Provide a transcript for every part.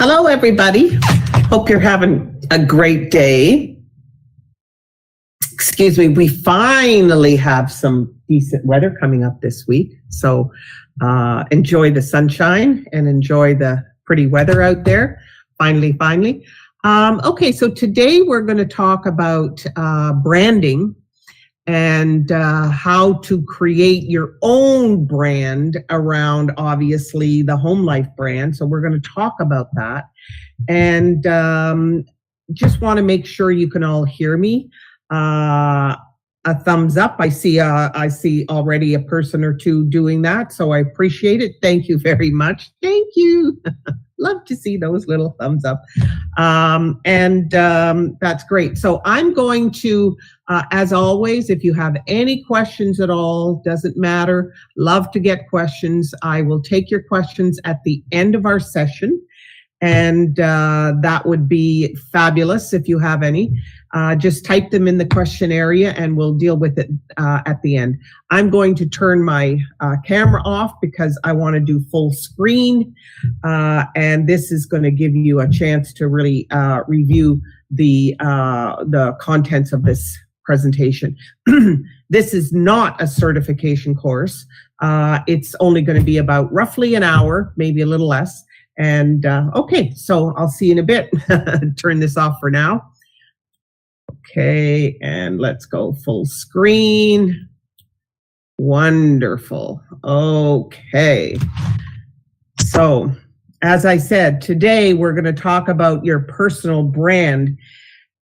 Hello, everybody. Hope you're having a great day. Excuse me, we finally have some decent weather coming up this week. So enjoy the sunshine and enjoy the pretty weather out there. Finally. Okay, so today we're going to talk about branding and how to create your own brand around, obviously, the HomeLife brand. So we're going to talk about that. And just want to make sure you can all hear me. A thumbs up. I see already a person or two doing that, so I appreciate it. Thank you very much. Thank you. Love to see those little thumbs up. That's great. So I'm going to, as always, if you have any questions at all, doesn't matter. Love to get questions. I will take your questions at the end of our session. And that would be fabulous if you have any. Just type them in the question area and we'll deal with it at the end. I'm going to turn my camera off because I want to do full screen. And this is going to give you a chance to really review the contents of this presentation. This is not a certification course. It's only going to be about roughly an hour, maybe a little less. And okay, so I'll see you in a bit. Turn this off for now. Okay, and let's go full screen. Wonderful. Okay. So, as I said, today we're going to talk about your personal brand.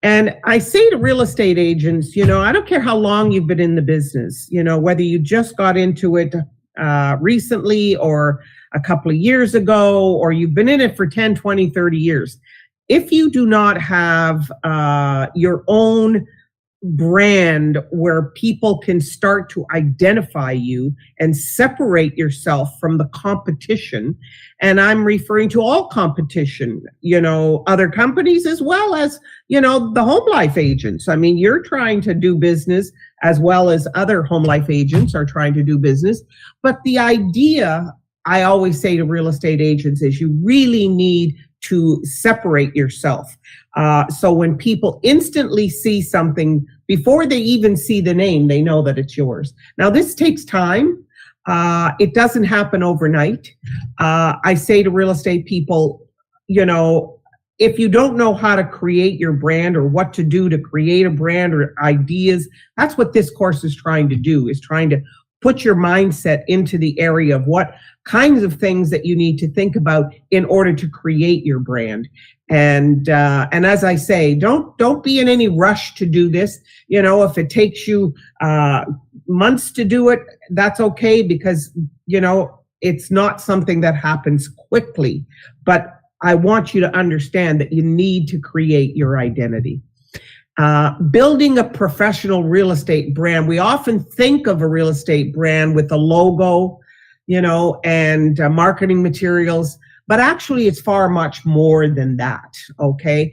And I say to real estate agents, I don't care how long you've been in the business, whether you just got into it recently or a couple of years ago, or you've been in it for 10, 20, 30 years. If you do not have your own brand where people can start to identify you and separate yourself from the competition, and I'm referring to all competition, other companies as well as, the HomeLife agents. I mean, you're trying to do business as well as other HomeLife agents are trying to do business. But the idea, I always say to real estate agents, is you really need to separate yourself. So when people instantly see something, before they even see the name, they know that it's yours. Now, this takes time. It doesn't happen overnight. I say to real estate people, if you don't know how to create your brand or what to do to create a brand or ideas, that's what this course is trying to do, is trying to put your mindset into the area of what kinds of things that you need to think about in order to create your brand. And as I say, don't be in any rush to do this. If it takes you months to do it, that's okay, because it's not something that happens quickly. But I want you to understand that you need to create your identity. Building a professional real estate brand. We often think of a real estate brand with a logo, and marketing materials, but actually it's far much more than that, okay?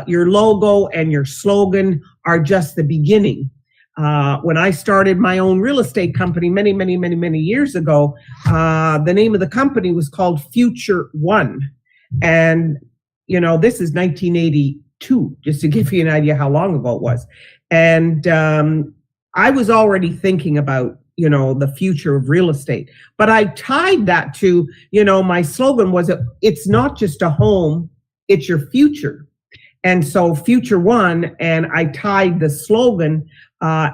Your logo and your slogan are just the beginning. When I started my own real estate company many years ago, the name of the company was called Future One. And, this is 1982, just to give you an idea how long ago it was. And I was already thinking about, the future of real estate. But I tied that to, my slogan was, it's not just a home, it's your future. And so Future One, and I tied the slogan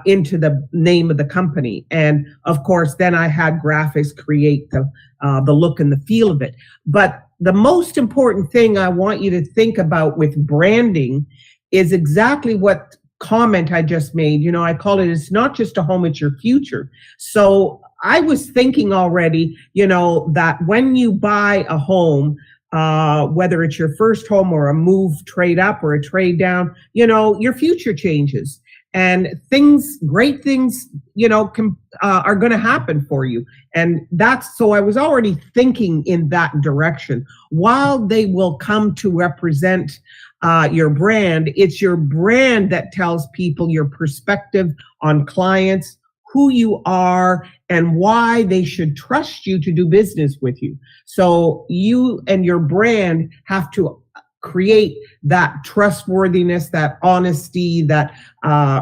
into the name of the company. And of course, then I had graphics create the look and the feel of it. But the most important thing I want you to think about with branding is exactly what comment I just made. I call it, it's not just a home, it's your future. So I was thinking already, that when you buy a home, whether it's your first home or a move, trade up or a trade down, your future changes. And great things, are going to happen for you. And so I was already thinking in that direction. While they will come to represent your brand, it's your brand that tells people your perspective on clients, who you are and why they should trust you to do business with you. So you and your brand have to create that trustworthiness, that honesty, that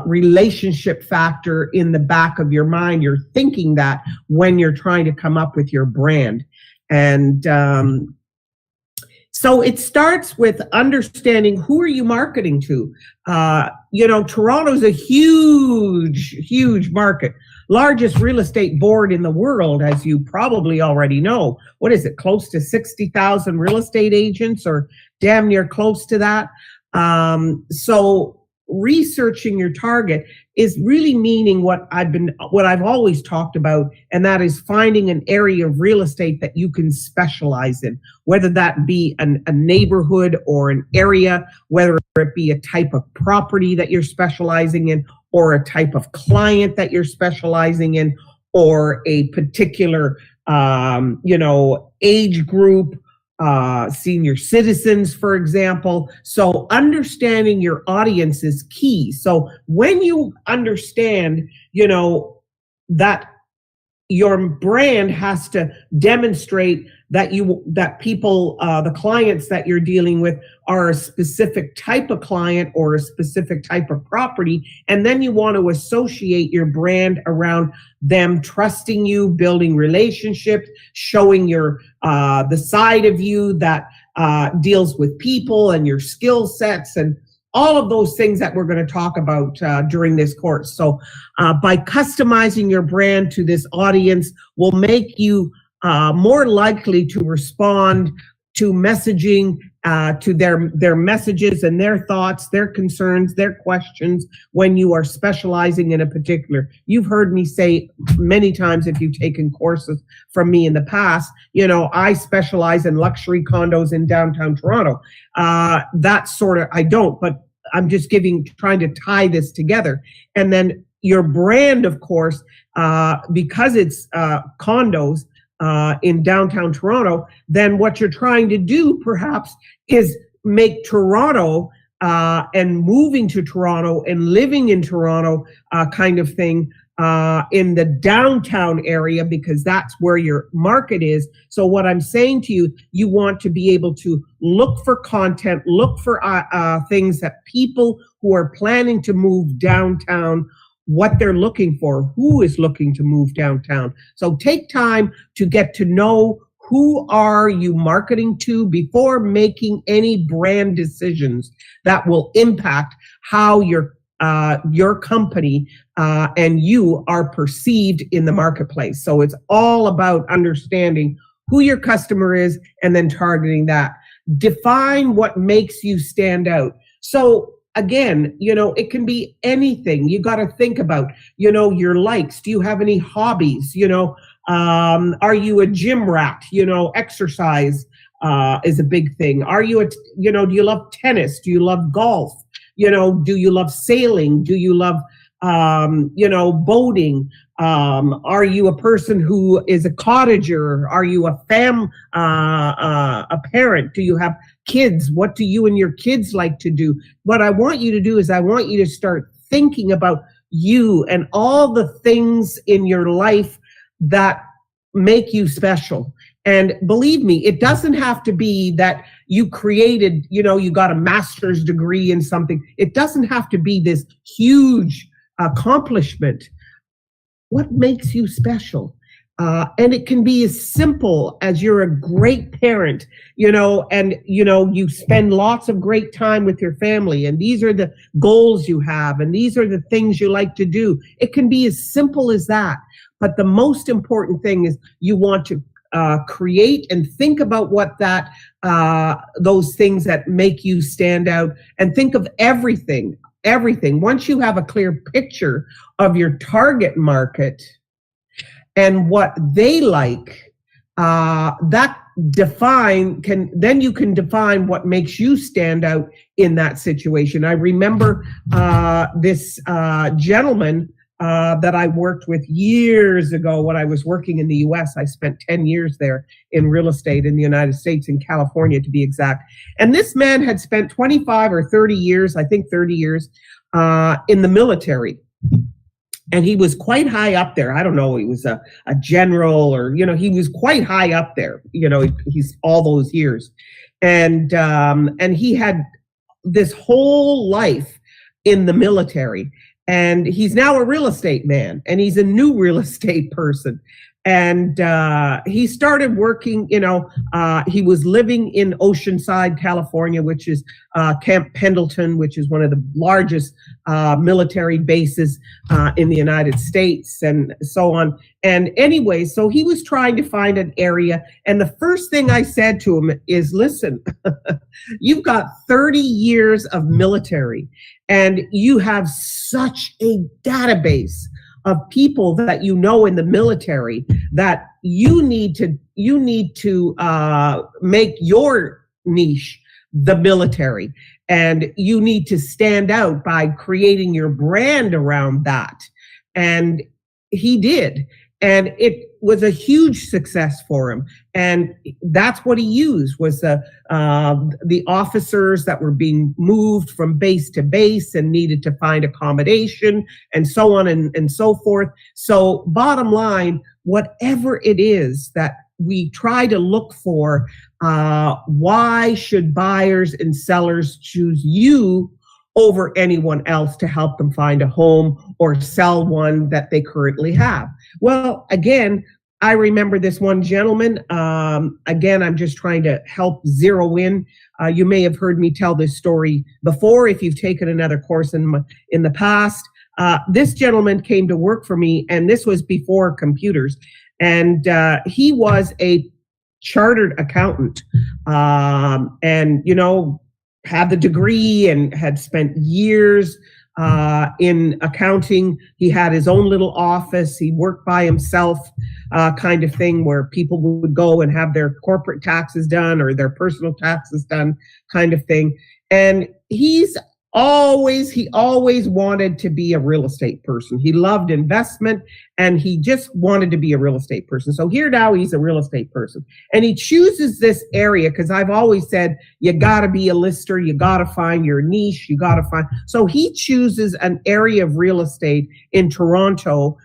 relationship factor in the back of your mind. You're thinking that when you're trying to come up with your brand. And so it starts with understanding who are you marketing to. Toronto's a huge market. Largest real estate board in the world, as you probably already know. What is it, close to 60,000 real estate agents, or damn near close to that? So researching your target is really meaning what I've always talked about, and that is finding an area of real estate that you can specialize in, whether that be a neighborhood or an area, whether it be a type of property that you're specializing in, or a type of client that you're specializing in, or a particular, age group, senior citizens, for example. So understanding your audience is key. So when you understand, that your brand has to demonstrate that people, the clients that you're dealing with are a specific type of client or a specific type of property. And then you want to associate your brand around them trusting you, building relationships, showing the side of you that deals with people and your skill sets and all of those things that we're going to talk about during this course. So by customizing your brand to this audience will make you more likely to respond to messaging, to their messages and their thoughts, their concerns, their questions when you are specializing in a particular. You've heard me say many times, if you've taken courses from me in the past, I specialize in luxury condos in downtown Toronto. I don't, but I'm just trying to tie this together. And then your brand, of course, because it's condos, in downtown Toronto, then what you're trying to do perhaps is make Toronto and moving to Toronto and living in Toronto kind of thing in the downtown area, because that's where your market is. So what I'm saying to you, you want to be able to look for content, look for things that people who are planning to move downtown, what they're looking for, who is looking to move downtown. So take time to get to know who are you marketing to before making any brand decisions that will impact how your company and you are perceived in the marketplace. So it's all about understanding who your customer is and then targeting that. Define what makes you stand out. So again, it can be anything. You got to think about, your likes. Do you have any hobbies? Are you a gym rat? Exercise is a big thing. Are you do you love tennis? Do you love golf? Do you love sailing? Do you love, boating? Are you a person who is a cottager? Are you a parent? Do you have kids? What do you and your kids like to do? What I want you to do is I want you to start thinking about you and all the things in your life that make you special. And believe me, it doesn't have to be that you created, you got a master's degree in something. It doesn't have to be this huge accomplishment. What makes you special? And it can be as simple as you're a great parent, and, you spend lots of great time with your family, and these are the goals you have, and these are the things you like to do. It can be as simple as that. But the most important thing is you want to create and think about what those things that make you stand out, and think of everything. Once you have a clear picture of your target market and what they like, then you can define what makes you stand out in that situation. I remember this gentleman that I worked with years ago when I was working in the US. I spent 10 years there in real estate in the United States, in California to be exact. And this man had spent 25 or 30 years, I think 30 years, in the military. and he was quite high up there. I don't know, he was a general, or, he was quite high up there, he's all those years. And he had this whole life in the military, and he's now a real estate man, and he's a new real estate person. And he started working, he was living in Oceanside, California, which is Camp Pendleton, which is one of the largest military bases in the United States, and so on. And anyway, so he was trying to find an area. And the first thing I said to him is, listen, you've got 30 years of military, and you have such a database of people that in the military, that you need to make your niche the military, and you need to stand out by creating your brand around that. And he did, and it was a huge success for him. And that's what he used, was the officers that were being moved from base to base and needed to find accommodation, and so on and so forth. So bottom line, whatever it is that we try to look for, why should buyers and sellers choose you over anyone else to help them find a home or sell one that they currently have? Well, again, I remember this one gentleman. Again, I'm just trying to help zero in. You may have heard me tell this story before if you've taken another course in the past. This gentleman came to work for me, and this was before computers. And he was a chartered accountant, and, had the degree and had spent years in accounting. He had his own little office. He worked by himself, kind of thing, where people would go and have their corporate taxes done or their personal taxes done, kind of thing. And he always wanted to be a real estate person. He loved investment, and he just wanted to be a real estate person. So here now he's a real estate person, and he chooses this area because I've always said, you got to be a lister. You got to find your niche. So he chooses an area of real estate in Toronto,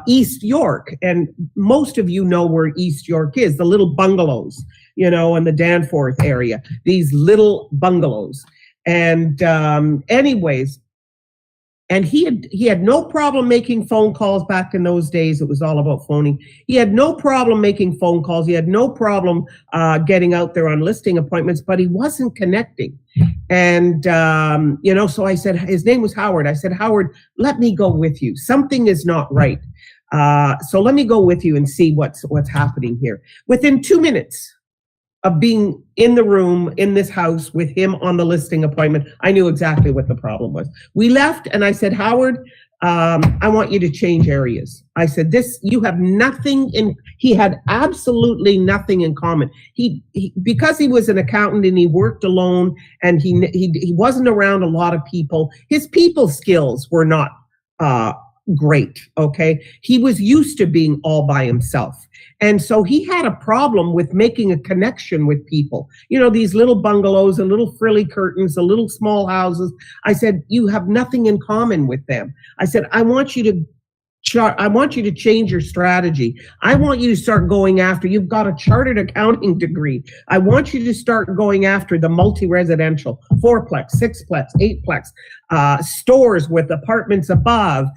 East York. And most of you know where East York is, the little bungalows, in the Danforth area, these little bungalows. And anyways, and he had no problem making phone calls. Back in those days, it was all about phoning. He had no problem making phone calls. He had no problem getting out there on listing appointments, but he wasn't connecting. And, so I said, his name was Howard. I said, Howard, let me go with you. Something is not right. So let me go with you and see what's happening here. Within 2 minutes of being in the room in this house with him on the listing appointment, I knew exactly what the problem was. We left, and I said, Howard, I want you to change areas. I said, you have nothing he had absolutely nothing in common. He because he was an accountant and he worked alone, and he wasn't around a lot of people. His people skills were not great. Okay. He was used to being all by himself. And so he had a problem with making a connection with people. These little bungalows and little frilly curtains, the little small houses. I said, you have nothing in common with them. I said, I want you to change your strategy. I want you to start going after, you've got a chartered accounting degree. I want you to start going after the multi-residential, 4-plex, 6-plex, 8-plex, stores with apartments above,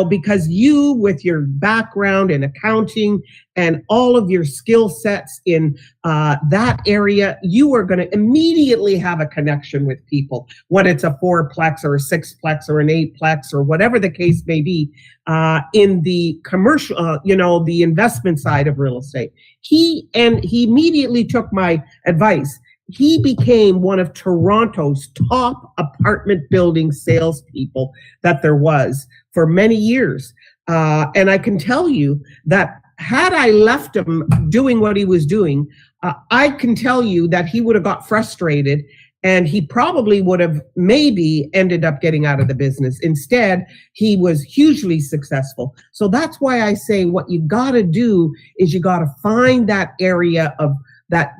because you, with your background in accounting and all of your skill sets in that area, you are going to immediately have a connection with people, when it's a 4-plex or a 6-plex or an 8-plex or whatever the case may be, in the commercial, the investment side of real estate. He immediately took my advice. He became one of Toronto's top apartment building salespeople that there was for many years. And I can tell you that had I left him doing what he was doing, I can tell you that he would have got frustrated, and he probably would have maybe ended up getting out of the business. Instead, he was hugely successful. So that's why I say what you got to do is you got to find that area of that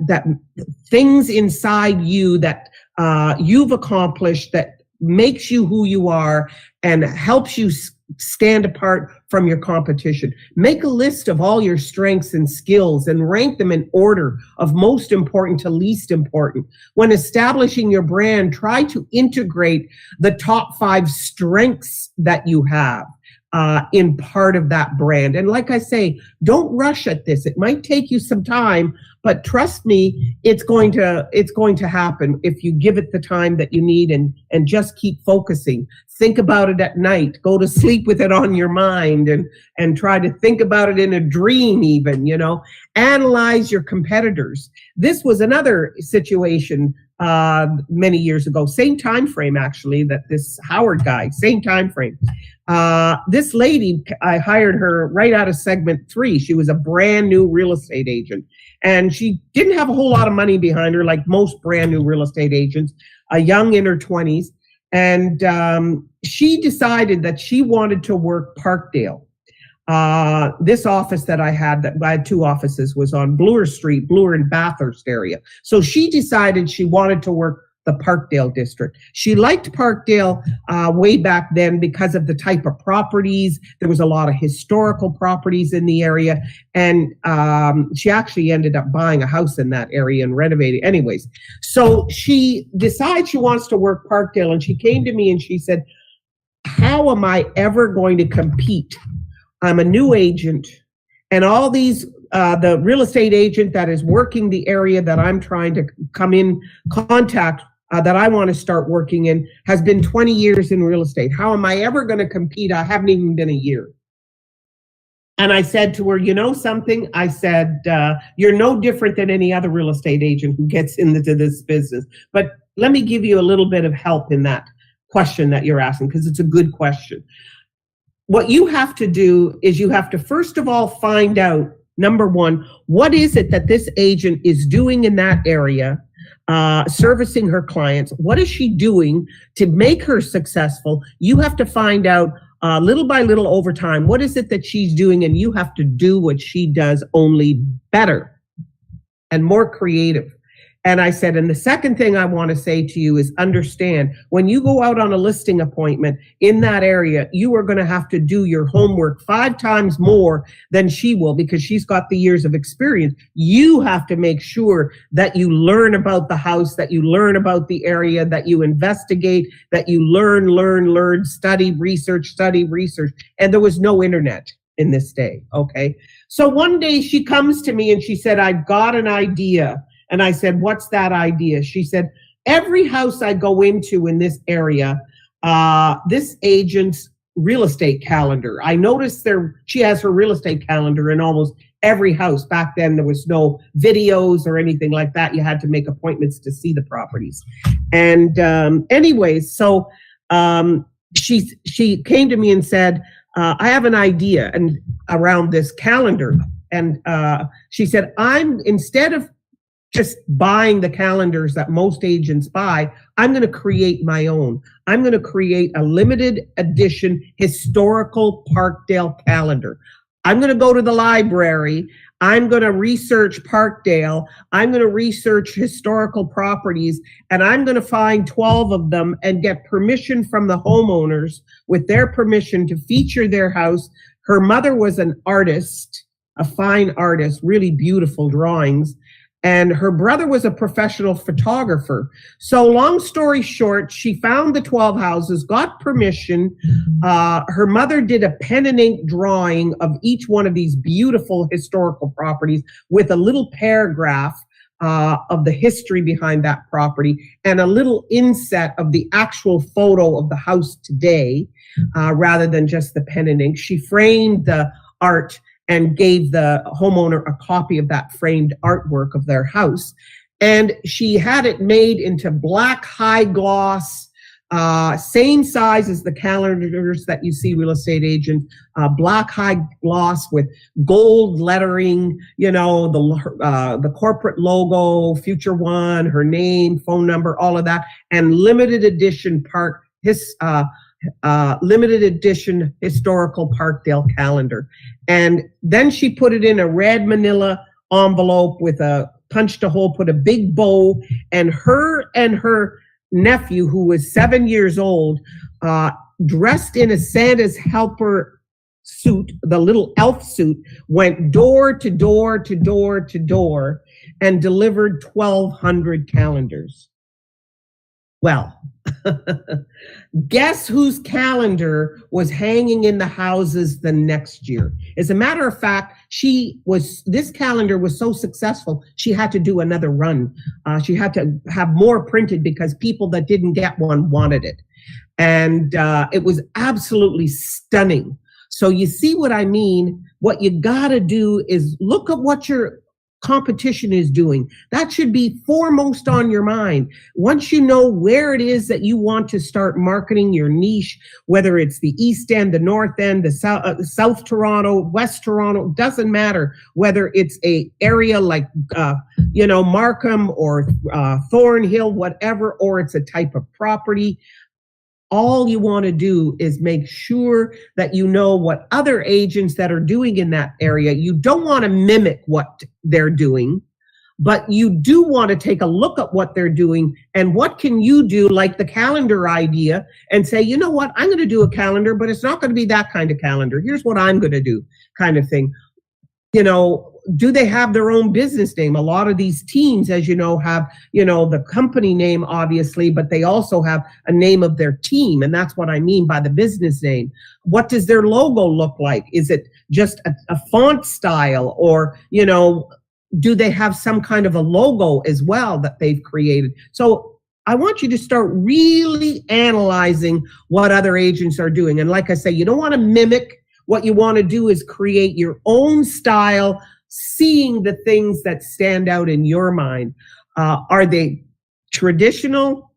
things inside you that you've accomplished that makes you who you are and helps you stand apart from your competition. Make a list of all your strengths and skills and rank them in order of most important to least important. When establishing your brand, try to integrate the top 5 strengths that you have in part of that brand. And like I say, don't rush at this. It might take you some time, but trust me, it's going to happen if you give it the time that you need and just keep focusing. Think about it at night. Go to sleep with it on your mind and try to think about it in a dream even, Analyze your competitors. This was another situation many years ago, same time frame actually, that this Howard guy, same time frame. This lady, I hired her right out of segment 3. She was a brand new real estate agent, and she didn't have a whole lot of money behind her, like most brand new real estate agents, a young in her 20s. And she decided that she wanted to work Parkdale. This office that I had 2 offices, was on Bloor Street, Bloor and Bathurst area. So she decided she wanted to work the Parkdale district. She liked Parkdale way back then because of the type of properties. There was a lot of historical properties in the area, and she actually ended up buying a house in that area and renovating. Anyways, so she decides she wants to work Parkdale, and she came to me and she said, how am I ever going to compete? I'm a new agent, and all these the real estate agent that is working the area that I'm trying to come in contact that I want to start working in has been 20 years in real estate. How am I ever going to compete? I haven't even been a year. And I said to her, you know something? I said, you're no different than any other real estate agent who gets into this business. But let me give you a little bit of help in that question that you're asking, because it's a good question. What you have to do is you have to first of all find out, number one, what is it that this agent is doing in that area, servicing her clients? What is she doing to make her successful? You have to find out little by little over time, what is it that she's doing, and you have to do what she does, only better and more creative. And I said, and the second thing I want to say to you is understand, when you go out on a listing appointment in that area, you are going to have to do your homework 5 times more than she will, because she's got the years of experience. You have to make sure that you learn about the house, that you learn about the area, that you investigate, that you learn, study, research. And there was no internet in this day, okay? So one day she comes to me and she said, I've got an idea. And I said, what's that idea? She said, every house I go into in this area, this agent's real estate calendar. I noticed she has her real estate calendar in almost every house. Back then, there was no videos or anything like that. You had to make appointments to see the properties. And anyways, so she came to me and said, I have an idea and around this calendar. And she said, instead of just buying the calendars that most agents buy, I'm going to create my own. I'm going to create a limited edition historical Parkdale calendar. I'm going to go to the library. I'm going to research Parkdale. I'm going to research historical properties, and I'm going to find 12 of them and get permission from the homeowners, with their permission, to feature their house. Her mother was an artist, a fine artist, really beautiful drawings. And her brother was a professional photographer. So long story short, she found the 12 houses, got permission. Her mother did a pen and ink drawing of each one of these beautiful historical properties with a little paragraph of the history behind that property and a little inset of the actual photo of the house today, rather than just the pen and ink. She framed the art and gave the homeowner a copy of that framed artwork of their house. And she had it made into black high gloss, same size as the calendars that you see real estate agents, black high gloss with gold lettering, the corporate logo, Future One, her name, phone number, all of that, and limited edition limited edition historical Parkdale calendar. And then she put it in a red manila envelope with punched a hole, put a big bow, and her nephew, who was 7 years old, dressed in a Santa's helper suit, the little elf suit, went door to door to door to door and delivered 1,200 calendars. Well, guess whose calendar was hanging in the houses the next year? As a matter of fact, this calendar was so successful, she had to do another run. She had to have more printed because people that didn't get one wanted it. And it was absolutely stunning. So you see what I mean? What you gotta do is look at what your competition is doing. That should be foremost on your mind. Once you know where it is that you want to start marketing your niche, whether it's the East End, the North End, the South Toronto, West Toronto, doesn't matter whether it's a area like, Markham or Thornhill, whatever, or it's a type of property. All you want to do is make sure that you know what other agents that are doing in that area. You don't want to mimic what they're doing, but you do want to take a look at what they're doing and what can you do, like the calendar idea, and say, you know what, I'm going to do a calendar, but it's not going to be that kind of calendar. Here's what I'm going to do, kind of thing. Do they have their own business name? A lot of these teams, as you know, have, the company name, obviously, but they also have a name of their team. And that's what I mean by the business name. What does their logo look like? Is it just a font style, or, do they have some kind of a logo as well that they've created? So I want you to start really analyzing what other agents are doing. And like I say, you don't want to mimic. What you want to do is create your own style, seeing the things that stand out in your mind. Are they traditional?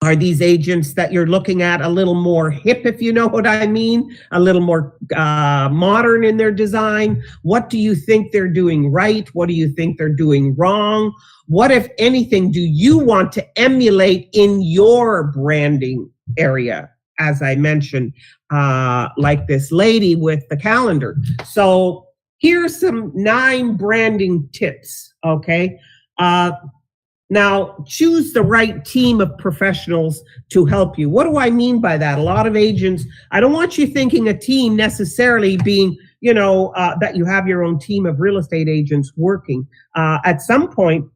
Are these agents that you're looking at a little more hip, if you know what I mean, a little more modern in their design? What do you think they're doing right? What do you think they're doing wrong? What, if anything, do you want to emulate in your branding area? As I mentioned, like this lady with the calendar. So here's some 9 branding tips, okay? Now, choose the right team of professionals to help you. What do I mean by that? A lot of agents, I don't want you thinking a team necessarily being, that you have your own team of real estate agents working. At some point,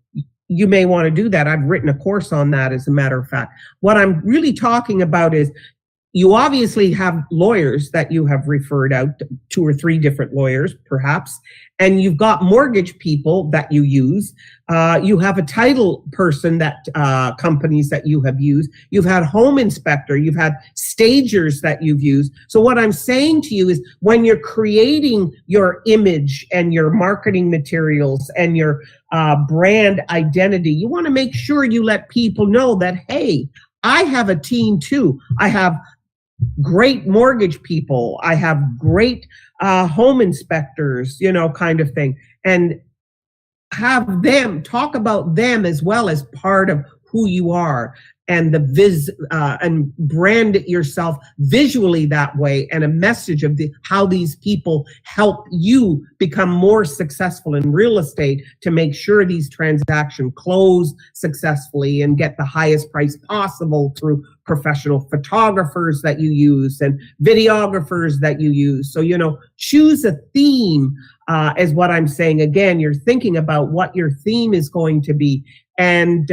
you may want to do that. I've written a course on that, as a matter of fact. What I'm really talking about is, you obviously have lawyers that you have referred out, 2 or 3 different lawyers, perhaps, and you've got mortgage people that you use. You have a title person that companies that you have used. You've had home inspector. You've had stagers that you've used. So what I'm saying to you is, when you're creating your image and your marketing materials and your brand identity, you want to make sure you let people know that, hey, I have a team too. I have great mortgage people. I have great home inspectors, kind of thing. And have them talk about them as well as part of who you are, and and brand yourself visually that way, and a message of how these people help you become more successful in real estate to make sure these transactions close successfully and get the highest price possible through professional photographers that you use and videographers that you use. So, choose a theme, is what I'm saying. Again, you're thinking about what your theme is going to be, and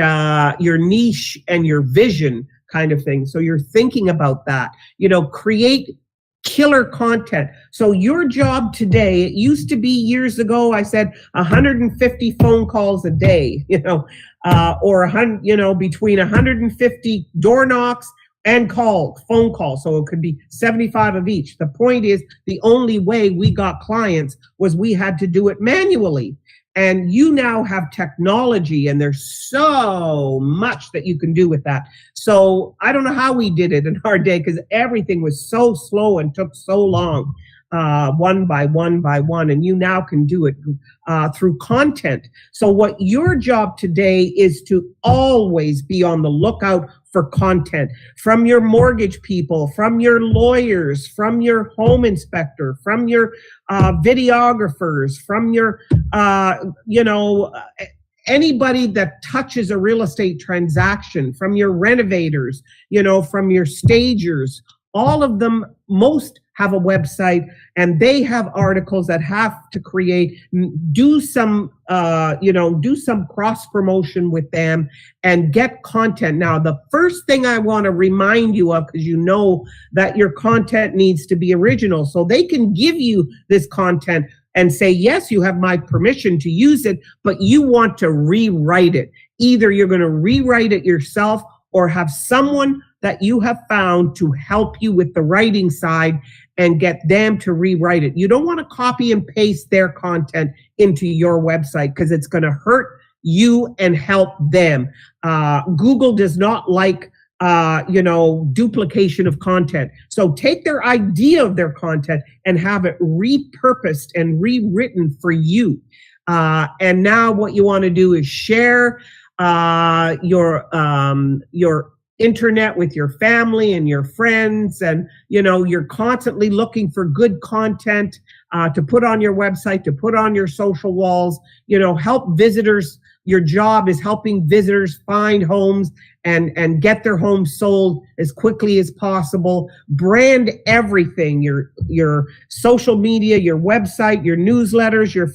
your niche and your vision, kind of thing. So you're thinking about that, create killer content. So your job today, it used to be years ago, I said 150 phone calls a day, or 100, between 150 door knocks and phone calls. So it could be 75 of each. The point is, the only way we got clients was we had to do it manually. And you now have technology, and there's so much that you can do with that. So I don't know how we did it in our day, because everything was so slow and took so long, one by one, and you now can do it through content. So what your job today is to always be on the lookout for content from your mortgage people, from your lawyers, from your home inspector, from your videographers, from your, anybody that touches a real estate transaction, from your renovators, from your stagers. all of them, most have a website, and they have articles that have to create, do some cross promotion with them and get content. Now, the first thing I want to remind you of, because you know that your content needs to be original, so they can give you this content and say, yes, you have my permission to use it, but you want to rewrite it. Either you're going to rewrite it yourself or have someone that you have found to help you with the writing side and get them to rewrite it. You don't want to copy and paste their content into your website because it's going to hurt you and help them. Google does not like duplication of content. So take their idea of their content and have it repurposed and rewritten for you. And now what you want to do is share your internet with your family and your friends, and you're constantly looking for good content to put on your website, to put on your social walls, help visitors. Your job is helping visitors find homes and get their homes sold as quickly as possible. Brand everything, your social media, your website, your newsletters, your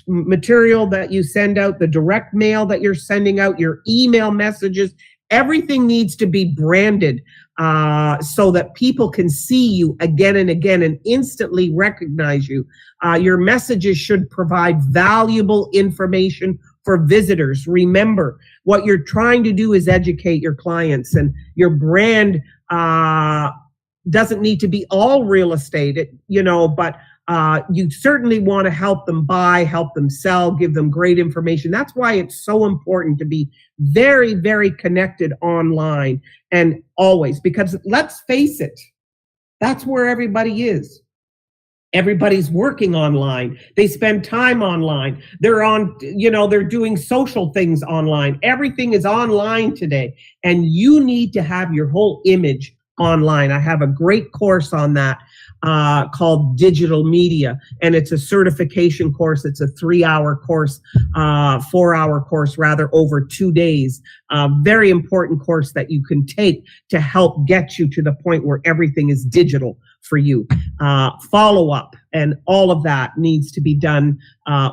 material that you send out, the direct mail that you're sending out, your email messages. Everything needs to be branded so that people can see you again and again and instantly recognize you. Your messages should provide valuable information for visitors. Remember, what you're trying to do is educate your clients, and your brand doesn't need to be all real estate, but you certainly want to help them buy, help them sell, give them great information. That's why it's so important to be very, very connected online and always, because let's face it, that's where everybody is. Everybody's working online. They spend time online. They're on, they're doing social things online. Everything is online today, and you need to have your whole image online. I have a great course on that called Digital Media, and it's a certification course. It's a 3-hour course, 4-hour course rather, over 2 days. Very important course that you can take to help get you to the point where everything is digital for you. Follow up and all of that needs to be done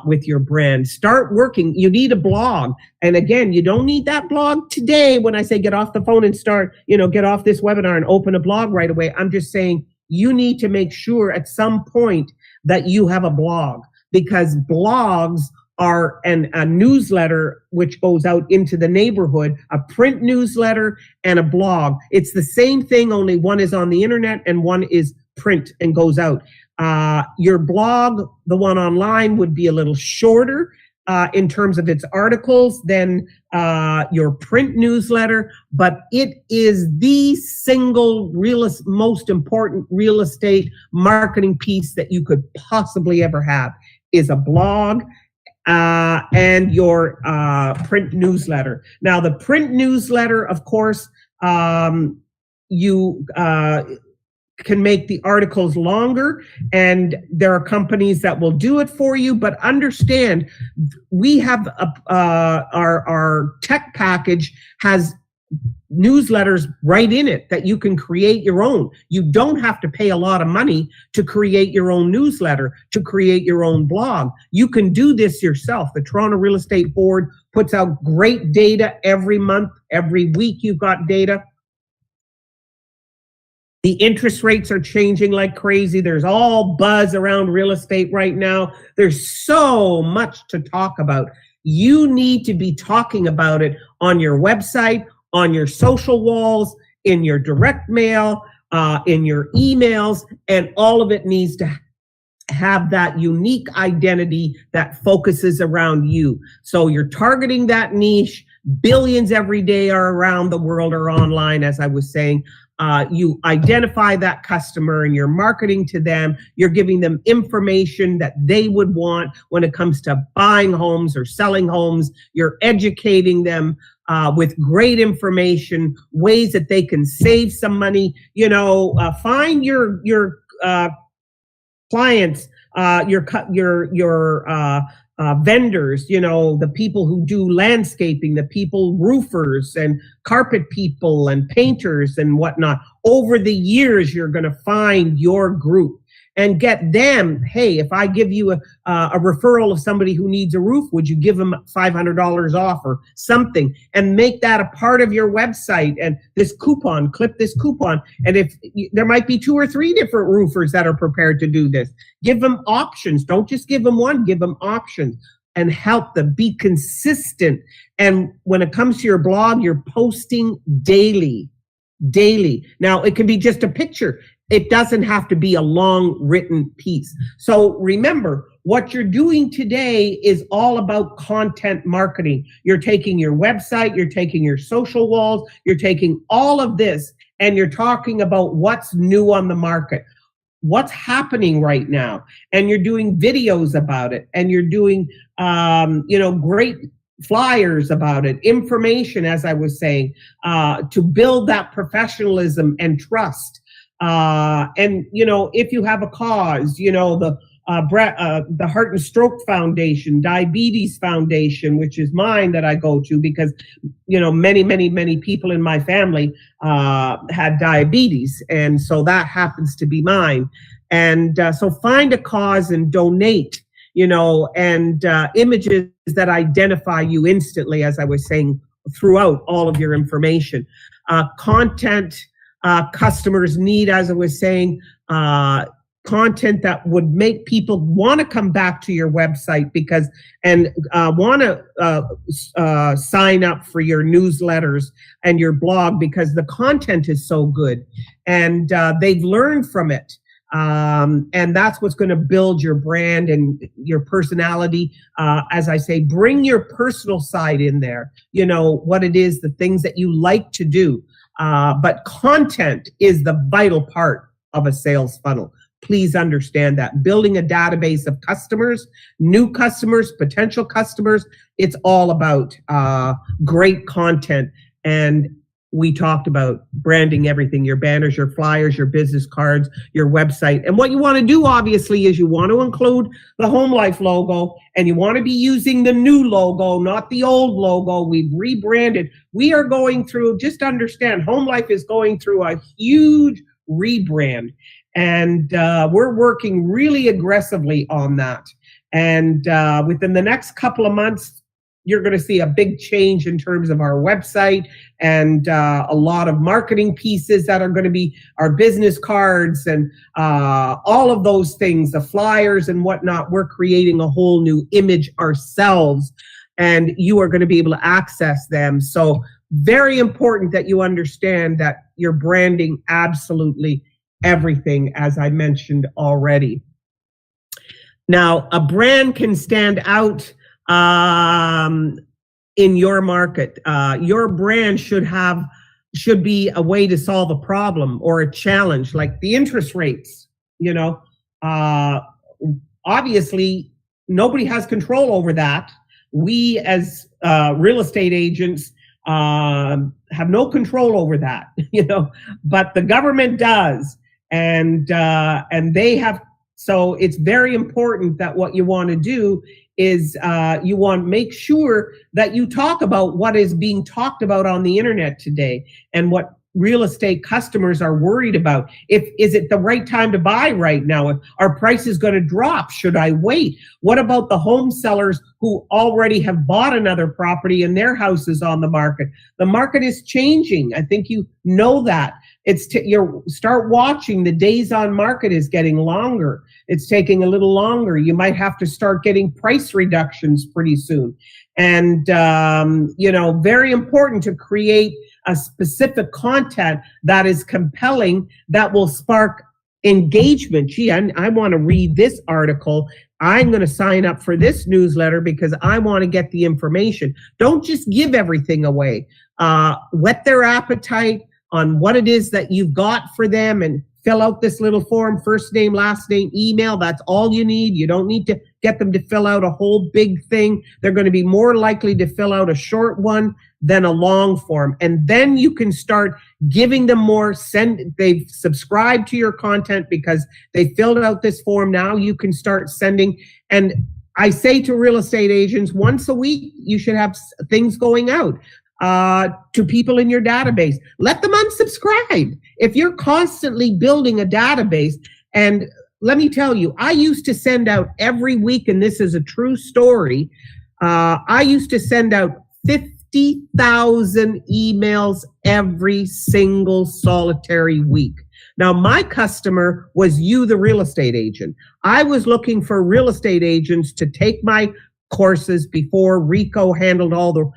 with your brand. Start working. You need a blog. And again, you don't need that blog today. When I say get off the phone and start, get off this webinar and open a blog right away, I'm just saying you need to make sure at some point that you have a blog, because blogs are a newsletter which goes out into the neighborhood, a print newsletter and a blog. It's the same thing, only one is on the internet and one is print and goes out. Your blog, the one online, would be a little shorter in terms of its articles than your print newsletter, but it is the single most important real estate marketing piece that you could possibly ever have, is a blog and your print newsletter. Now, the print newsletter, of course, you can make the articles longer, and there are companies that will do it for you. But understand, we have our tech package has newsletters right in it that you can create your own. You don't have to pay a lot of money to create your own newsletter, to create your own blog. You can do this yourself. The Toronto Real Estate Board puts out great data every month. Every week you've got data. The interest rates are changing like crazy. There's all buzz around real estate right now. There's so much to talk about. You need to be talking about it on your website, on your social walls, in your direct mail, in your emails, and all of it needs to have that unique identity that focuses around you. So you're targeting that niche. Billions every day are around the world or online, as I was saying. You identify that customer and you're marketing to them. You're giving them information that they would want when it comes to buying homes or selling homes. You're educating them with great information, ways that they can save some money. Find your clients, your vendors, the people who do landscaping, the people, roofers and carpet people and painters and whatnot. Over the years, you're going to find your group and get them. Hey, if I give you a referral of somebody who needs a roof, would you give them $500 off or something, and make that a part of your website? And this coupon, clip this coupon. And if there might be 2 or 3 different roofers that are prepared to do this, give them options. Don't just give them one, give them options and help them be consistent. And when it comes to your blog, you're posting daily. Now, it can be just a picture. It doesn't have to be a long written piece. So remember, what you're doing today is all about content marketing. You're taking your website, you're taking your social walls, you're taking all of this, and you're talking about what's new on the market, what's happening right now. And you're doing videos about it, and you're doing, great flyers about it, information, as I was saying, to build that professionalism and trust. And if you have a cause, the Heart and Stroke Foundation, Diabetes Foundation, which is mine that I go to because, many people in my family had diabetes. And so that happens to be mine. And so find a cause and donate, and images that identify you instantly, as I was saying, throughout all of your information. Content customers need, as I was saying, content that would make people want to come back to your website and want to sign up for your newsletters and your blog because the content is so good and they've learned from it. And that's what's going to build your brand and your personality. As I say, bring your personal side in there, what it is, the things that you like to do. But content is the vital part of a sales funnel. Please understand that. Building a database of customers, new customers, potential customers, it's all about great content. And we talked about branding everything, your banners, your flyers, your business cards, your website. And what you want to do, obviously, is you want to include the HomeLife logo, and you want to be using the new logo, not the old logo. We've rebranded. We are going through, just understand, HomeLife is going through a huge rebrand. And we're working really aggressively on that. And within the next couple of months, you're going to see a big change in terms of our website and a lot of marketing pieces that are going to be our business cards and all of those things, the flyers and whatnot. We're creating a whole new image ourselves, and you are going to be able to access them. So very important that you understand that you're branding absolutely everything, as I mentioned already. Now, a brand can stand out in your market. Your brand should be a way to solve a problem or a challenge, like the interest rates. Obviously, nobody has control over that. We, as real estate agents, have no control over that. But the government does, and they have. So it's very important that what you want to do is you want to make sure that you talk about what is being talked about on the internet today and what real estate customers are worried about. Is it the right time to buy right now? If our price is going to drop, should I wait? What about the home sellers who already have bought another property and their house is on the market? The market is changing. I think you know that. Start watching. The days on market is getting longer. It's taking a little longer. You might have to start getting price reductions pretty soon. And, very important to create a specific content that is compelling, that will spark engagement. Gee, I want to read this article. I'm going to sign up for this newsletter because I want to get the information. Don't just give everything away. Whet their appetite on what it is that you've got for them, and fill out this little form, first name, last name, email. That's all you need. You don't need to get them to fill out a whole big thing. They're going to be more likely to fill out a short one than a long form. And then you can start giving them more. They've subscribed to your content because they filled out this form. Now you can start sending. And I say to real estate agents, once a week, you should have things going out to people in your database. Let them unsubscribe. If you're constantly building a database, and let me tell you, I used to send out every week, and this is a true story, I used to send out 50,000 emails every single solitary week. Now, my customer was you, the real estate agent. I was looking for real estate agents to take my courses before Rico handled all the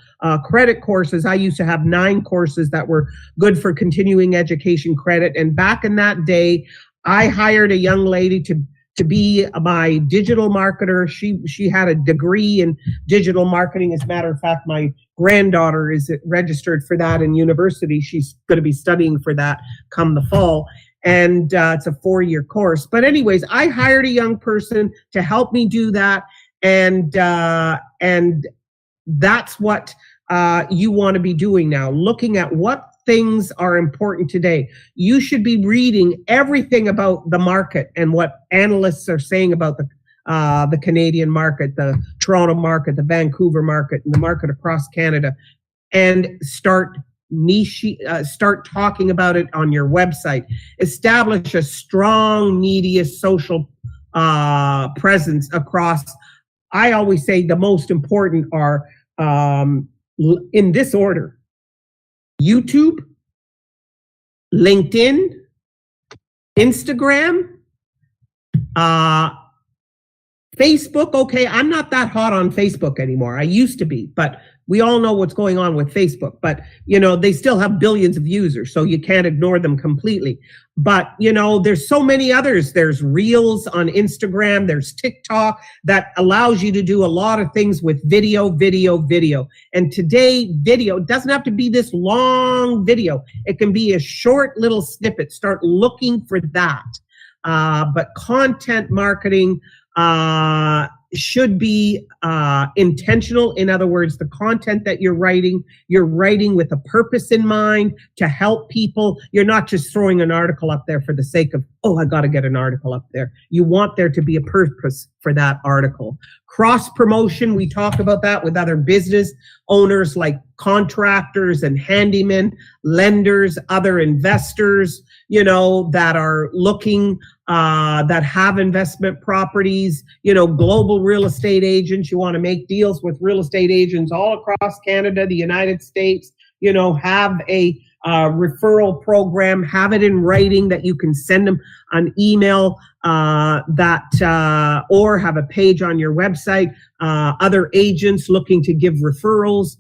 credit courses. I used to have 9 courses that were good for continuing education credit. And back in that day, I hired a young lady to be my digital marketer. She had a degree in digital marketing. As a matter of fact, my granddaughter is registered for that in university. She's going to be studying for that come the fall. And it's a 4-year course. But anyways, I hired a young person to help me do that. And that's what you want to be doing now, looking at what things are important today. You should be reading everything about the market and what analysts are saying about the Canadian market, the Toronto market, the Vancouver market, and the market across Canada, and start talking about it on your website. Establish a strong media social presence across. I always say the most important are in this order: YouTube, LinkedIn, Instagram, Facebook. Okay, I'm not that hot on Facebook anymore. I used to be, but we all know what's going on with Facebook. But, they still have billions of users, so you can't ignore them completely. But, there's so many others. There's Reels on Instagram. There's TikTok that allows you to do a lot of things with video. And today, video doesn't have to be this long video. It can be a short little snippet. Start looking for that. But content marketing should be intentional. In other words, the content that you're writing with a purpose in mind to help people. You're not just throwing an article up there for the sake of, I got to get an article up there. You want there to be a purpose for that article. Cross promotion, we talk about that with other business owners like contractors and handymen, lenders, other investors, that are looking, that have investment properties, global real estate agents. You want to make deals with real estate agents all across Canada, the United States, have a referral program, have it in writing that you can send them an email or have a page on your website. Other agents looking to give referrals,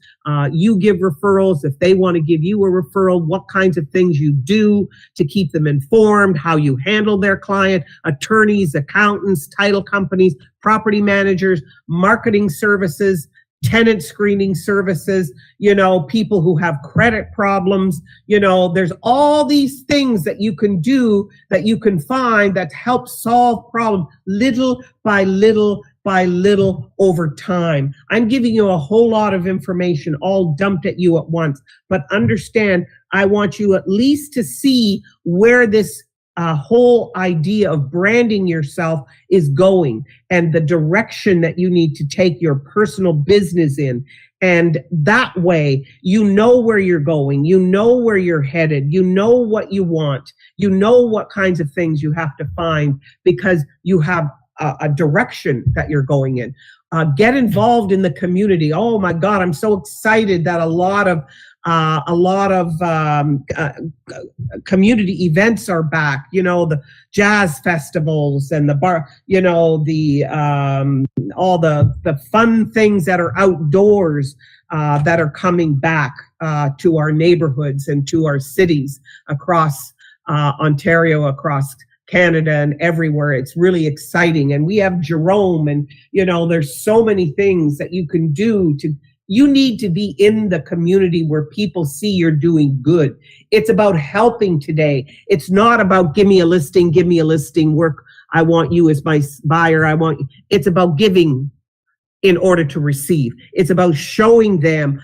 you give referrals. If they want to give you a referral, what kinds of things you do to keep them informed, how you handle their client, attorneys, accountants, title companies, property managers, marketing services, tenant screening services, people who have credit problems, there's all these things that you can do, that you can find that help solve problems little by little over time. I'm giving you a whole lot of information all dumped at you at once, but understand, I want you at least to see where this whole idea of branding yourself is going and the direction that you need to take your personal business in. And that way, where you're going, where you're headed, what you want, what kinds of things you have to find, because you have a direction that you're going in. Get involved in the community. Oh my God, I'm so excited that a lot of community events are back, the jazz festivals and the bar, all the fun things that are outdoors that are coming back to our neighborhoods and to our cities across Ontario, across Canada and everywhere. It's really exciting. And we have Jerome, and there's so many things that you can do you need to be in the community where people see you're doing good. It's about helping today. It's not about give me a listing, work. I want you as my buyer. It's about giving in order to receive. It's about showing them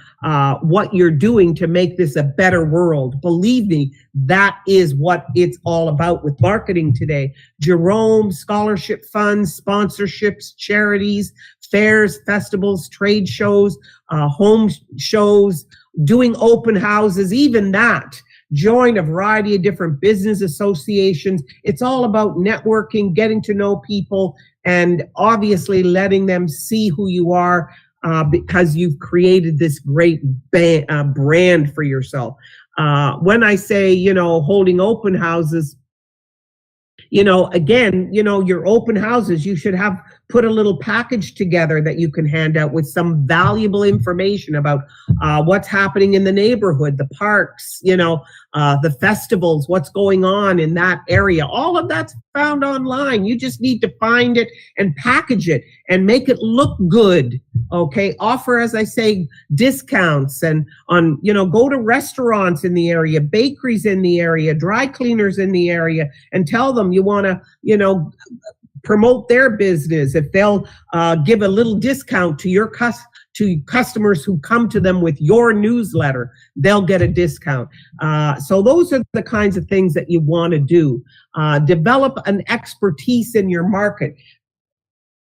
what you're doing to make this a better world. Believe me, that is what it's all about with marketing today. Jerome, scholarship funds, sponsorships, charities, fairs, festivals, trade shows, home shows, doing open houses, even that. Join a variety of different business associations. It's all about networking, getting to know people, and obviously letting them see who you are, because you've created this great brand for yourself. When I say, holding open houses, again, your open houses, you should have put a little package together that you can hand out with some valuable information about what's happening in the neighborhood, the parks, the festivals, what's going on in that area. All of that's found online. You just need to find it and package it and make it look good. Okay. Offer, as I say, discounts and go to restaurants in the area, bakeries in the area, dry cleaners in the area, and tell them you want to, promote their business. If they'll give a little discount to to customers who come to them with your newsletter, they'll get a discount. So those are the kinds of things that you want to do. Develop an expertise in your market.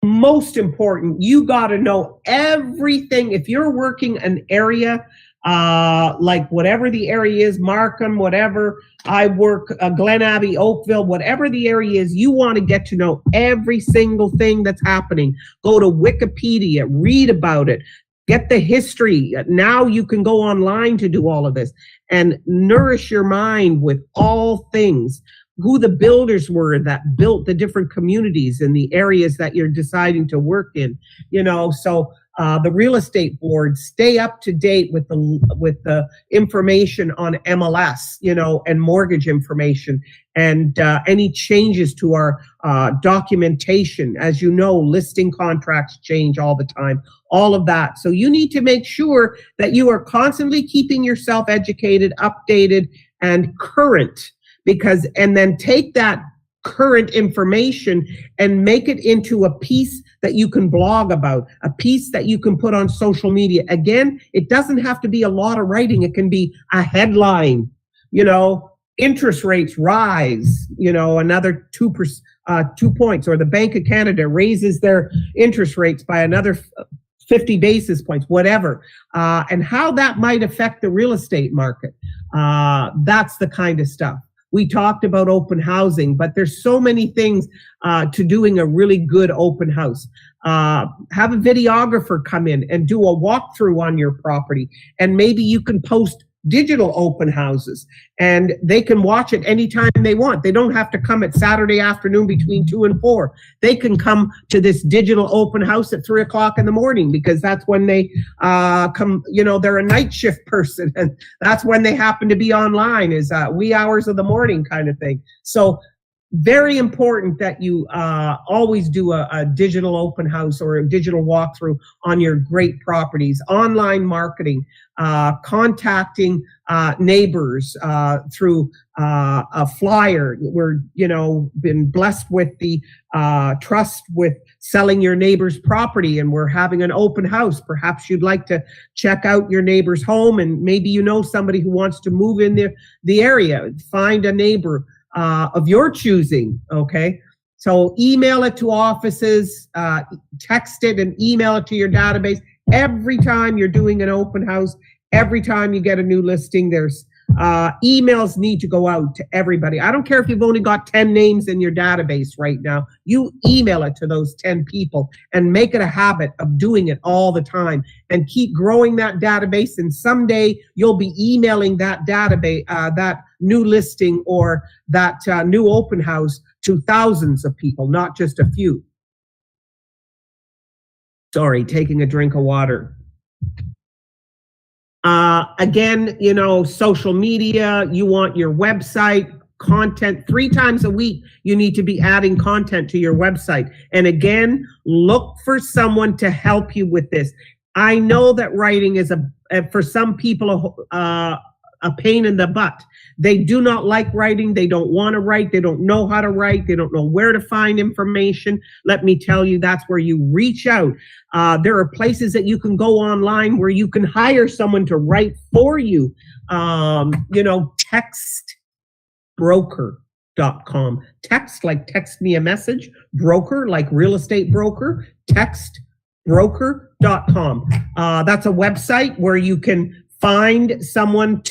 Most important, you got to know everything. If you're working an area, like whatever the area is, Markham, whatever, I work Glen Abbey, Oakville, whatever the area is, you want to get to know every single thing that's happening. Go to Wikipedia, read about it, get the history. Now you can go online to do all of this and nourish your mind with all things. Who the builders were that built the different communities in the areas that you're deciding to work in, so the real estate board, stay up to date with the information on MLS, and mortgage information, and any changes to our documentation. As you know, listing contracts change all the time, all of that. So you need to make sure that you are constantly keeping yourself educated, updated, and current. And then take that current information and make it into a piece that you can blog about, a piece that you can put on social media. Again, it doesn't have to be a lot of writing. It can be a headline, interest rates rise, another 2 points, or the Bank of Canada raises their interest rates by another 50 basis points, whatever, and how that might affect the real estate market. That's the kind of stuff. We talked about open housing, but there's so many things to doing a really good open house. Have a videographer come in and do a walkthrough on your property, and maybe you can post digital open houses, and they can watch it anytime they want. They don't have to come at Saturday afternoon between 2 and 4. They can come to this digital open house at 3 o'clock in the morning, because that's when they come, they're a night shift person, and that's when they happen to be online, is wee hours of the morning kind of thing. So very important that you always do a digital open house or a digital walkthrough on your great properties. Online marketing, contacting neighbors through a flyer. We're, been blessed with the trust with selling your neighbor's property, and we're having an open house. Perhaps you'd like to check out your neighbor's home, and maybe somebody who wants to move in the area. Find a neighbor of your choosing, okay? So email it to offices, text it and email it to your database. Every time you're doing an open house, every time you get a new listing, there's emails need to go out to everybody. I don't care if you've only got 10 names in your database right now. You email it to those 10 people and make it a habit of doing it all the time, and keep growing that database. And someday you'll be emailing that database, that new listing or that new open house to thousands of people, not just a few. Sorry, taking a drink of water. Again, social media, you want your website content 3 times a week. You need to be adding content to your website. And again, look for someone to help you with this. I know that writing is for some people, a pain in the butt. They do not like writing. They don't want to write. They don't know how to write. They don't know where to find information. Let me tell you, that's where you reach out. There are places that you can go online where you can hire someone to write for you. Textbroker.com. Text like text me a message. Broker like real estate broker. Text broker.com. That's a website where you can find someone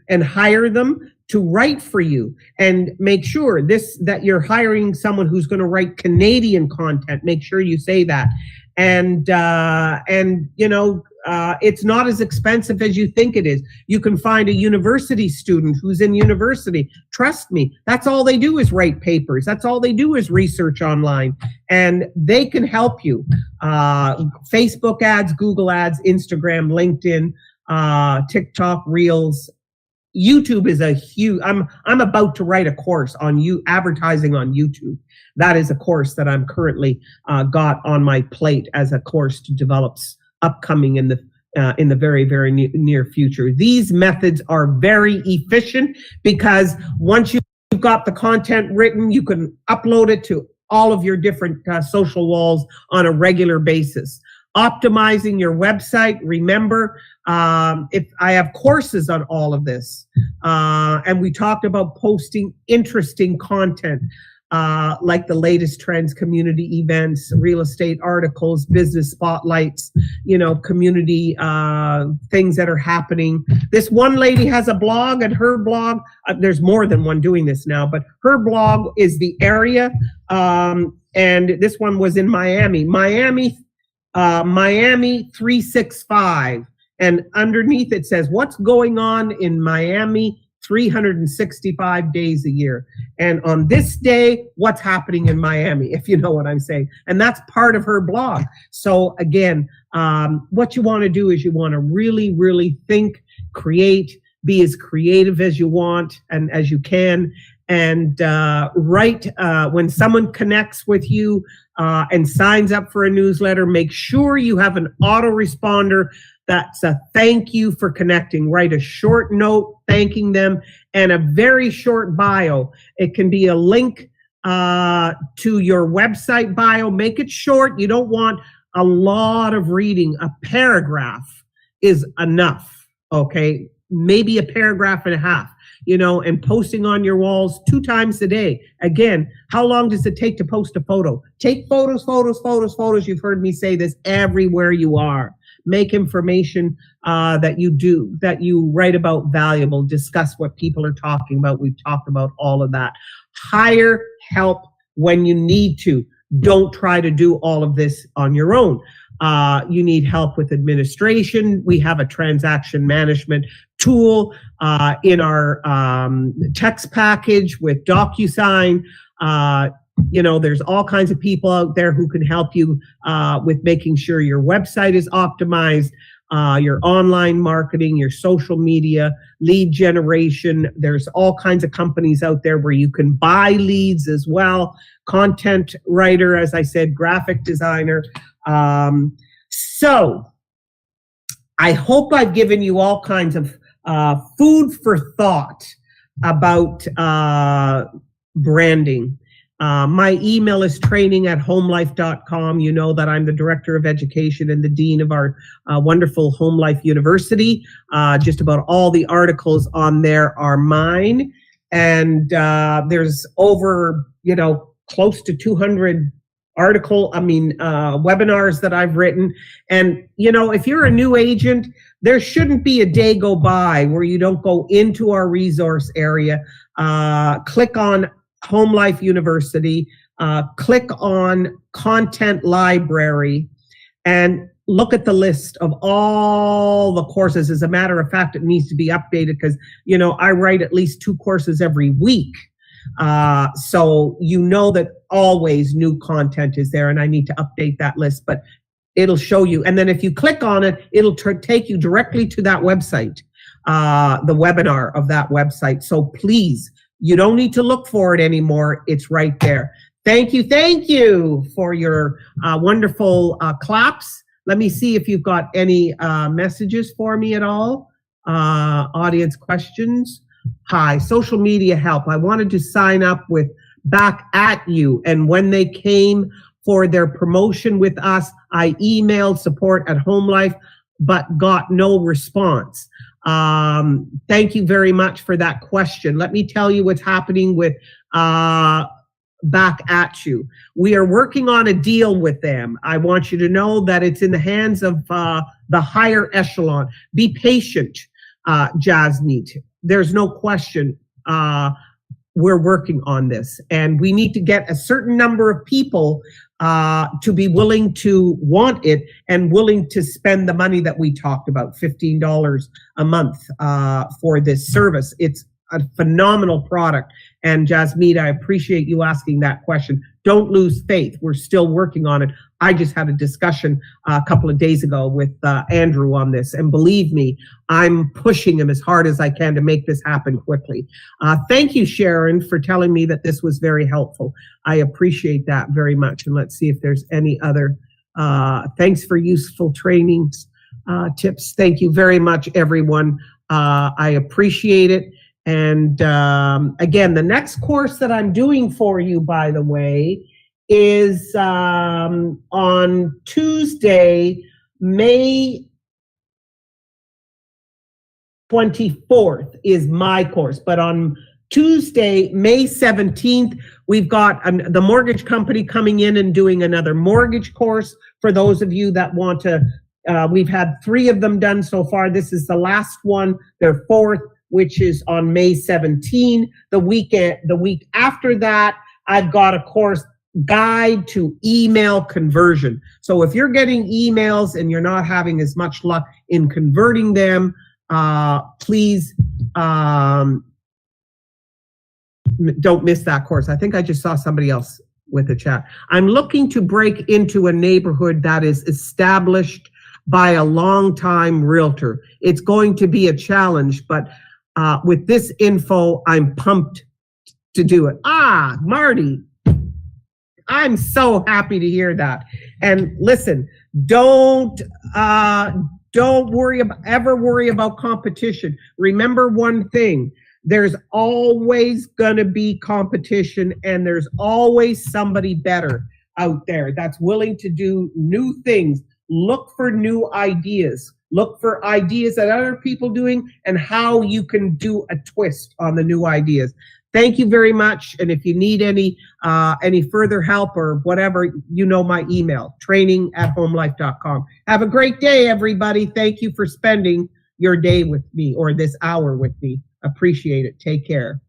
and hire them to write for you, and make sure that you're hiring someone who's going to write Canadian content. Make sure you say that. And it's not as expensive as you think it is. You can find a university student who's in university. Trust me, that's all they do is write papers. That's all they do is research online, and they can help you. Facebook ads, Google ads, Instagram, LinkedIn, TikTok, Reels. YouTube is a huge, I'm about to write a course on advertising on YouTube. That is a course that I'm currently got on my plate as a course to develop upcoming in the very, very near future. These methods are very efficient because once you've got the content written, you can upload it to all of your different social walls on a regular basis. Optimizing your website. Remember, if I have courses on all of this, and we talked about posting interesting content, like the latest trends, community events, real estate articles, business spotlights, community things that are happening. This one lady has a blog, and her blog, there's more than one doing this now, but her blog is the area, and this one was in Miami 365, and underneath it says what's going on in Miami 365 days a year, and on this day what's happening in Miami, if you know what I'm saying. And that's part of her blog. So again, what you want to do is you want to really, really think, create, be as creative as you want and as you can, and write when someone connects with you and signs up for a newsletter. Make sure you have an autoresponder that's a thank you for connecting. Write a short note thanking them and a very short bio. It can be a link to your website bio. Make it short. You don't want a lot of reading. A paragraph is enough, okay? Maybe a paragraph and a half. And posting on your walls 2 times a day. Again, how long does it take to post a photo? Take photos. You've heard me say this everywhere you are. Make information that you write about valuable. Discuss what people are talking about. We've talked about all of that. Hire help when you need to. Don't try to do all of this on your own. You need help with administration. We have a transaction management tool in our text package with DocuSign. There's all kinds of people out there who can help you with making sure your website is optimized, your online marketing, your social media, lead generation. There's all kinds of companies out there where you can buy leads as well. Content writer, as I said, graphic designer. So I hope I've given you all kinds of food for thought about branding. My email is training@homelife.com. You know that I'm the Director of Education and the Dean of our wonderful HomeLife University. Just about all the articles on there are mine. And there's over, close to 200 webinars that I've written. And, if you're a new agent, there shouldn't be a day go by where you don't go into our resource area, click on HomeLife University, click on Content Library, and look at the list of all the courses. As a matter of fact, it needs to be updated because, I write at least 2 courses every week. So that always new content is there, and I need to update that list, but it'll show you. And then if you click on it, it'll take you directly to that website, the webinar of that website. So please, you don't need to look for it anymore. It's right there. Thank you for your wonderful claps. Let me see if you've got any messages for me at all. Audience questions. Hi, social media help. I wanted to sign up with Back at You, and when they came for their promotion with us, I emailed support@HomeLife, but got no response. Thank you very much for that question. Let me tell you what's happening with back at you. We are working on a deal with them. I want you to know that it's in the hands of the higher echelon. Be patient, Jasmeet. There's no question. We're working on this, and we need to get a certain number of people to be willing to want it and willing to spend the money that we talked about, $15 a month for this service. It's a phenomenal product. And Jasmeet, I appreciate you asking that question. Don't lose faith. We're still working on it. I just had a discussion a couple of days ago with Andrew on this. And believe me, I'm pushing him as hard as I can to make this happen quickly. Thank you, Sharon, for telling me that this was very helpful. I appreciate that very much. And let's see if there's any other. Thanks for useful trainings, tips. Thank you very much, everyone. I appreciate it. And again, the next course that I'm doing for you, by the way, is on Tuesday, May 24th is my course. But on Tuesday, May 17th, we've got the mortgage company coming in and doing another mortgage course for those of you that want to. We've had 3 of them done so far. This is the last one, their 4th, which is on May 17. The week after that, I've got a course, Guide to Email Conversion. So if you're getting emails and you're not having as much luck in converting them, please don't miss that course. I think I just saw somebody else with a chat. I'm looking to break into a neighborhood that is established by a long-time realtor. It's going to be a challenge, but with this info, I'm pumped to do it. Marty, I'm so happy to hear that. And listen, don't worry about competition. Remember one thing, there's always gonna be competition, and there's always somebody better out there that's willing to do new things. Look for new ideas. Look for ideas that other people doing and how you can do a twist on the new ideas. Thank you very much. And if you need any further help or whatever, you know my email, training@homelife.com. Have a great day, everybody. Thank you for spending your day with me or this hour with me. Appreciate it. Take care.